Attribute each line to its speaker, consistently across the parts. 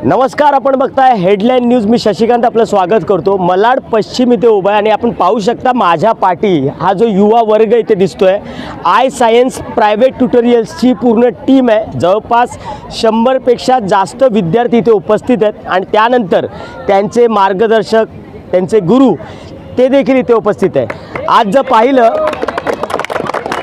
Speaker 1: नमस्कार, आपण बघताय हेडलाईन न्यूज. मी शशिकांत आपलं स्वागत करतो. मलाड पश्चिम इथे उभा आहे आणि आपण पाहू शकता माझ्या पाठी हा जो युवा वर्ग इथे दिसतोय, आय सायन्स प्रायव्हेट ट्युटोरियल्सची पूर्ण टीम आहे. जवळपास 100पेक्षा जास्त विद्यार्थी इथे उपस्थित आहेत आणि त्यानंतर त्यांचे मार्गदर्शक, त्यांचे गुरु ते देखील इथे उपस्थित आहे. आज जर पाहिलं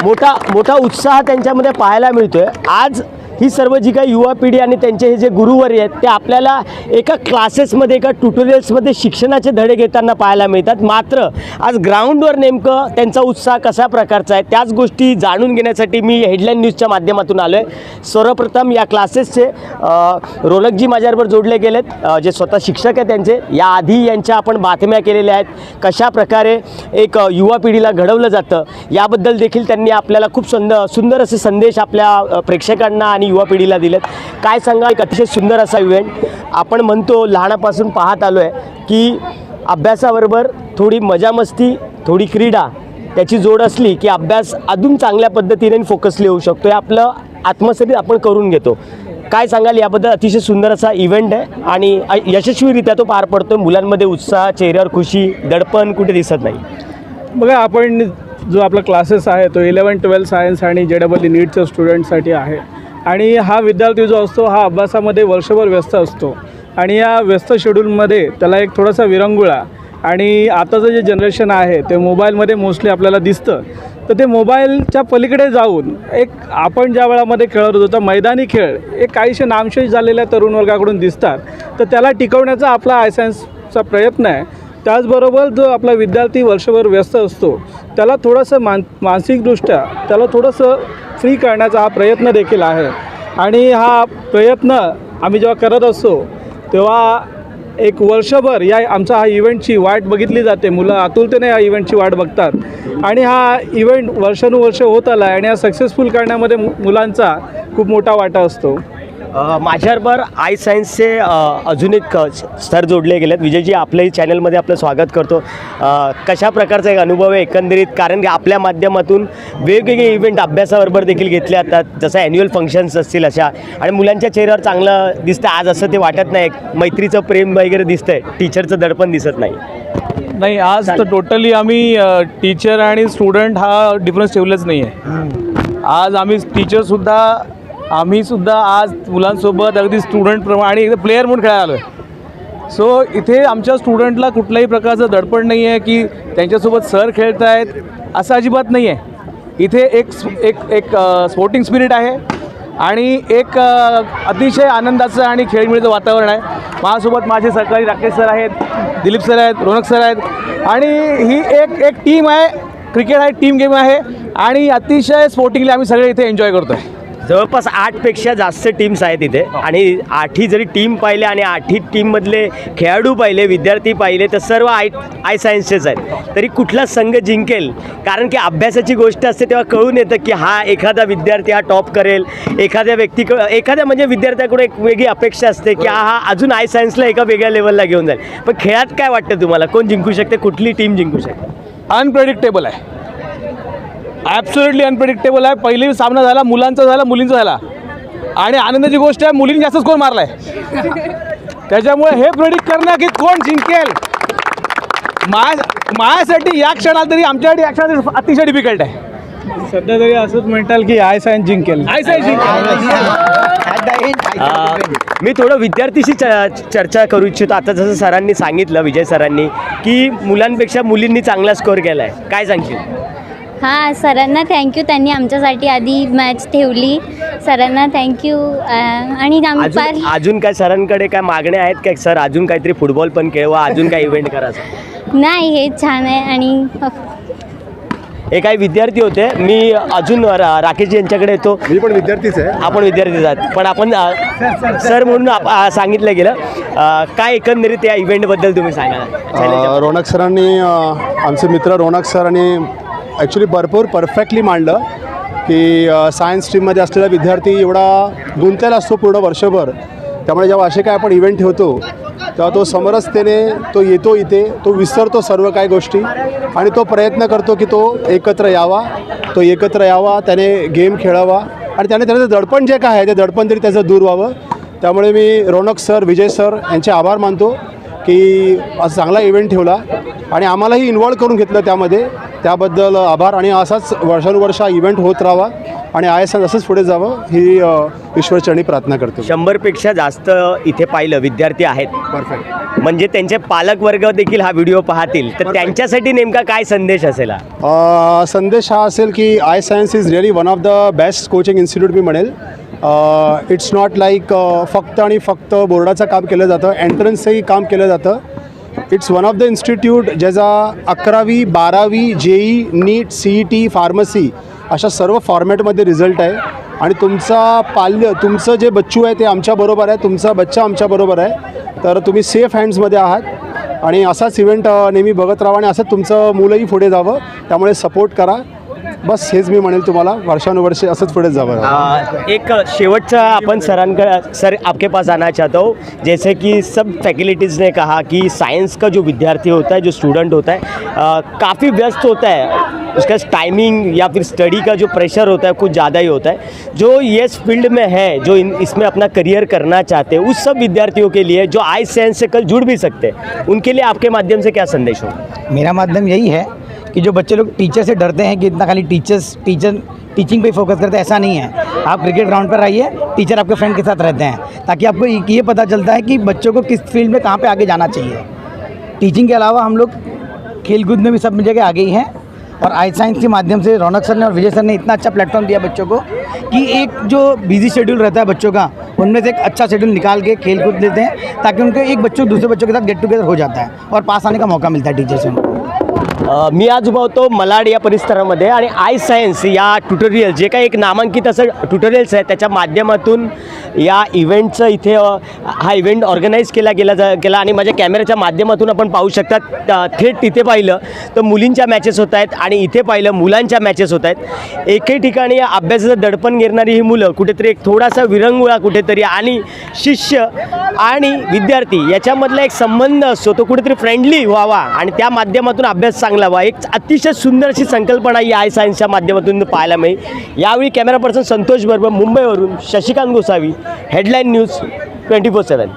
Speaker 1: मोठा उत्साह त्यांच्यामध्ये पाहायला मिळतोय. आज ही सर्व जी काही युवा पिढी आणि त्यांचे हे जे गुरुवर्य आहेत ते आपल्याला एका क्लासेसमध्ये, एका ट्युटोरियल्समध्ये शिक्षणाचे धडे घेताना पाहायला मिळतात. मात्र आज ग्राउंडवर नेमकं त्यांचा उत्साह कशा प्रकारचा आहे त्याच गोष्टी जाणून घेण्यासाठी मी हेडलाईन न्यूजच्या माध्यमातून आलो आहे. सर्वप्रथम या क्लासेसचे रोनकजी माझ्याबरोबर जोडले गेलेत, जे स्वतः शिक्षक आहेत. त्यांचे याआधी यांच्या आपण बातम्या केलेल्या आहेत, कशा प्रकारे एक युवा पिढीला घडवलं जातं याबद्दल देखील त्यांनी आपल्याला खूप सुंदर असे संदेश आपल्या प्रेक्षकांना आणि युवा पिढीला दिलेत. काय सांगा, एक अतिशय सुंदर असा इव्हेंट. आपण म्हणतो लहानापासून पाहत आलो आहे की अभ्यासाबरोबर थोडी मजा मस्ती, थोडी क्रीडा त्याची जोड असली की अभ्यास अजून चांगल्या पद्धतीने फोकसली होऊ शकतो. हे आपलं आत्मसात आपण करून घेतो. काय सांगाल याबद्दल? अतिशय सुंदर असा इव्हेंट आहे आणि यशस्वीरित्या तो पार पडतो. मुलांमध्ये उत्साह, चेहऱ्यावर खुशी, दडपण कुठे दिसत नाही.
Speaker 2: बघा, आपण जो आपला क्लासेस आहे तो 11-12 सायन्स आणि JEE नीटच्या स्टुडंटसाठी आहे. आणि हा विद्यार्थी जो असतो हा अभ्यासामध्ये वर्षभर व्यस्त असतो आणि या व्यस्त शेड्यूलमध्ये त्याला एक थोडासा विरंगुळा, आणि आताचं जे जनरेशन आहे ते मोबाईलमध्ये मोस्टली आपल्याला दिसतं. तर ते मोबाईलच्या पलीकडे जाऊन एक आपण ज्या वेळामध्ये खेळत होतो मैदानी खेळ एक काहीशे नामशेष झालेल्या तरुण वर्गाकडून दिसतात. तर त्याला टिकवण्याचा आपला आय सायन्सचा प्रयत्न आहे. त्याचबरोबर जो आपला विद्यार्थी वर्षभर व्यस्त असतो त्याला थोडंसं मानसिकदृष्ट्या त्याला थोडंसं फ्री करण्याचा हा प्रयत्न देखील आहे. आणि हा प्रयत्न आम्ही जेव्हा करत असतो तेव्हा एक वर्षभर आमचा हा इव्हेंटची वाट बघितली जाते. मुलं आतुरतेने या इव्हेंटची वाट बघतात आणि हा इव्हेंट वर्षानुवर्ष होत आला आहे आणि हा सक्सेसफुल करण्यामध्ये मुलांचा खूप मोठा वाटा असतो.
Speaker 1: माझ्याबरोबर आय सायन्सचे अजून एक सर जोडले गेलेत. विजयजी, आपल्याही चॅनलमध्ये आपलं स्वागत करतो. कशा प्रकारचा एक अनुभव आहे एकंदरीत? कारण की आपल्या माध्यमातून वेगवेगळे इव्हेंट अभ्यासाबरोबर देखील घेतले जातात, जसं ॲन्युअल फंक्शन्स असतील अशा, आणि मुलांच्या चेहऱ्यावर चांगलं दिसतं. आज असं ते वाटत नाही, मैत्रीचं प्रेम वगैरे दिसतंय, टीचरचं दडपण दिसत नाही.
Speaker 3: आज तर टोटली आम्ही टीचर आणि स्टुडंट हा डिफरन्स ठेवलाच नाही आहे. आज आम्ही टीचरसुद्धा आम्हीसुद्धा आज मुलांसोबत अगदी स्टुडंटप्रमाणे आणि प्लेयर म्हणून खेळायला आलो आहे. सो इथे आमच्या स्टुडंटला कुठल्याही प्रकारचं दडपण नाही आहे की त्यांच्यासोबत सर खेळत आहेत, असं अजिबात नाही आहे. इथे एक स्पोर्टिंग स्पिरिट आहे आणि एक अतिशय आनंदाचं आणि खेळीमेळीचं वातावरण आहे. माझ्यासोबत माझे सहकारी राकेश सर आहेत, दिलीप सर आहेत, रोनक सर आहेत आणि ही एक टीम आहे. क्रिकेट हा टीम गेम आहे आणि अतिशय स्पोर्टिंगली आम्ही सगळे इथे एन्जॉय करतो आहे.
Speaker 1: जवळपास 8पेक्षा जास्त टीम्स आहेत इथे आणि 8ही जरी टीम पाहिले आणि 8ही टीममधले खेळाडू पाहिले, विद्यार्थी पाहिले तर सर्व आय सायन्सचेच आहेत. तरी कुठला संघ जिंकेल? कारण की अभ्यासाची गोष्ट असते तेव्हा कळून येतं की हा एखादा विद्यार्थी हा टॉप करेल, एखाद्या म्हणजे विद्यार्थ्याकडे एक वेगळी अपेक्षा असते की हा अजून आय सायन्सला एका वेगळ्या लेवलला घेऊन जाईल. पण खेळात काय वाटतं तुम्हाला, कोण जिंकू शकते, कुठली टीम जिंकू शकते?
Speaker 3: अनप्रेडिक्टेबल आहे, ॲब्सोल्युटली अनप्रेडिक्टेबल आहे. पहिली सामना झाला, मुलांचा झाला, मुलींचा झाला, आणि आनंदाची गोष्ट आहे मुलींनी जास्त स्कोर मारला आहे. त्याच्यामुळे हे प्रेडिक्ट करणं की कोण जिंकेल माझ्यासाठी या क्षणाला तरी, आमच्यासाठी या क्षणाला अतिशय डिफिकल्ट आहे.
Speaker 2: सध्या तरी असंच म्हणताल की आय सायन्स जिंकेल.
Speaker 1: मी थोडं विद्यार्थीशी चर्चा करू इच्छितो. आता जसं सरांनी सांगितलं, विजय सरांनी, की मुलांपेक्षा मुलींनी चांगला स्कोअर केला आहे, काय सांगशील?
Speaker 4: हां, सरांना थँक्यू, त्यांनी आमच्यासाठी आधी मॅच ठेवली. सरांना थँक्यू. आणि
Speaker 1: अजून काय सरांकडे काय मागण्या आहेत काय? सर अजून काहीतरी फुटबॉल पण खेळवा, अजून काय इव्हेंट करा?
Speaker 4: नाही, हे छान आहे. आणि
Speaker 1: हे काही विद्यार्थी होते. मी अजून राकेशजी यांच्याकडे येतो.
Speaker 5: मी पण विद्यार्थीच आहे.
Speaker 1: आपण विद्यार्थीच आहात, पण आपण सर म्हणून सांगितलं गेलं. काय एकंदरीत या इव्हेंटबद्दल तुम्ही सांगा?
Speaker 5: रोनक सरांनी, आमचे मित्र रोनक सरांनी ॲक्च्युली भरपूर परफेक्टली मांडलं की सायन्स टीममध्ये असलेला विद्यार्थी एवढा गुंतलेला असतो पूर्ण वर्षभर. त्यामुळे जेव्हा असे काय आपण इव्हेंट ठेवतो तेव्हा तो समरसतेने तो येतो इथे, तो विसरतो सर्व काही गोष्टी आणि तो प्रयत्न करतो की तो एकत्र यावा, त्याने गेम खेळावा आणि त्याने त्याचं दडपण जे काय आहे ते दडपण तरी त्याचं दूर व्हावं. त्यामुळे मी रौनक सर, विजय सर यांचे आभार मानतो की असं चांगला इव्हेंट ठेवला आणि आम्हालाही इन्वॉल्व करून घेतलं त्यामध्ये. त्याबद्दल आभार. आणि असाच वर्षानुवर्ष हा इव्हेंट होत राहावा आणि ISN असंच पुढे जावं ही ईश्वरचरणी प्रार्थना करतो.
Speaker 1: 100पेक्षा जास्त इथे पाहिलं विद्यार्थी आहेत.
Speaker 5: परफेक्ट.
Speaker 1: म्हणजे त्यांचे पालक वर्ग देखील हा व्हिडिओ पाहतील तर त्यांच्यासाठी नेमका काय संदेश असेल हा?
Speaker 5: संदेश हा असेल की iScience is really one of the best coaching institute मी म्हणेल. इट्स नॉट लाईक फक्त आणि फक्त बोर्डाचं काम केलं जातं, एंट्रन्सचंही काम केलं जातं. It's one of the institute ज्याचा 11वी 12वी JEE नीट CET फार्मसी अशा सर्व फॉर्मॅटमध्ये रिझल्ट आहे. आणि तुमचं जे बच्चू आहे ते आमच्याबरोबर आहे, तुमचा बच्चा आमच्याबरोबर आहे. तर तुम्ही सेफ हँड्समध्ये आहात आणि असाच इव्हेंट नेहमी बघत राहा आणि असं तुमचं मुलंही पुढे जावं. त्यामुळे सपोर्ट करा. बस हेच मी म्हणेल तुम्हाला, वर्षानुवर्षे असंच पुढे जावं.
Speaker 1: एक शेवटचा अपन सर आपके पास आना चाहता हूँ. जैसे कि सब फैकल्टीज़ ने कहा कि साइंस का जो विद्यार्थी होता है, जो स्टूडेंट होता है, काफ़ी व्यस्त होता है. उसका टाइमिंग या फिर स्टडी का जो प्रेशर होता है कुछ ज़्यादा ही होता है. जो ये फील्ड में है, जो इसमें अपना करियर करना चाहते हैं, उस सब विद्यार्थियों के लिए जो iScience से कल जुड़ भी सकते हैं, उनके लिए आपके माध्यम से क्या संदेश हो?
Speaker 6: मेरा माध्यम यही है कि जो बच्चे लोग टीचर से डरते हैं कि इतना खाली टीचिंग पे फोकस करते हैं, ऐसा नहीं है. आप क्रिकेट ग्राउंड पर आइए, टीचर आपके फ्रेंड के साथ रहते हैं, ताकि आपको ये पता चलता है कि बच्चों को किस फील्ड में कहाँ पे आगे जाना चाहिए. टीचिंग के अलावा हम लोग खेलकूद में भी सब जगह आगे ही हैं. और iScience के माध्यम से रौनक सर ने और विजय सर ने इतना अच्छा प्लेटफॉर्म दिया बच्चों को कि एक जो बिजी शेड्यूल रहता है बच्चों का, उनमें से एक अच्छा शेड्यूल निकाल के खेल कूद लेते हैं, ताकि उनको एक बच्चों दूसरे बच्चों के साथ गेट टुगेदर हो जाता है और पास आने का मौका मिलता है टीचर से उनको.
Speaker 1: मी आज उभा होतो मलाड या परिसरामध्ये आणि iScience या ट्युटोरियल जे काही एक नामांकित असं ट्युटोरियल्स आहे त्याच्या माध्यमातून या इव्हेंटचं इथे हा इव्हेंट ऑर्गनाईज केला आणि माझ्या कॅमेऱ्याच्या माध्यमातून आपण पाहू शकतात. थेट तिथे पाहिलं तर मुलींच्या मॅचेस होत आहेत आणि इथे पाहिलं मुलांच्या मॅचेस होत आहेत. एकही ठिकाणी अभ्यासाचं दडपण घेणारी ही मुलं कुठेतरी एक थोडासा विरंगुळा कुठेतरी आणि शिष्य आणि विद्यार्थी याच्यामधला एक संबंध असतो तो कुठेतरी फ्रेंडली व्हावा आणि त्या माध्यमातून अभ्यास चांगला व्हावा. एक अतिशय सुंदर अशी संकल्पना ही iScienceच्या माध्यमातून पाहायला मिळेल. यावेळी कॅमेरा पर्सन संतोष बरोबर मुंबईवरून शशिकांत गोसावी, हेडलाईन न्यूज 24/7.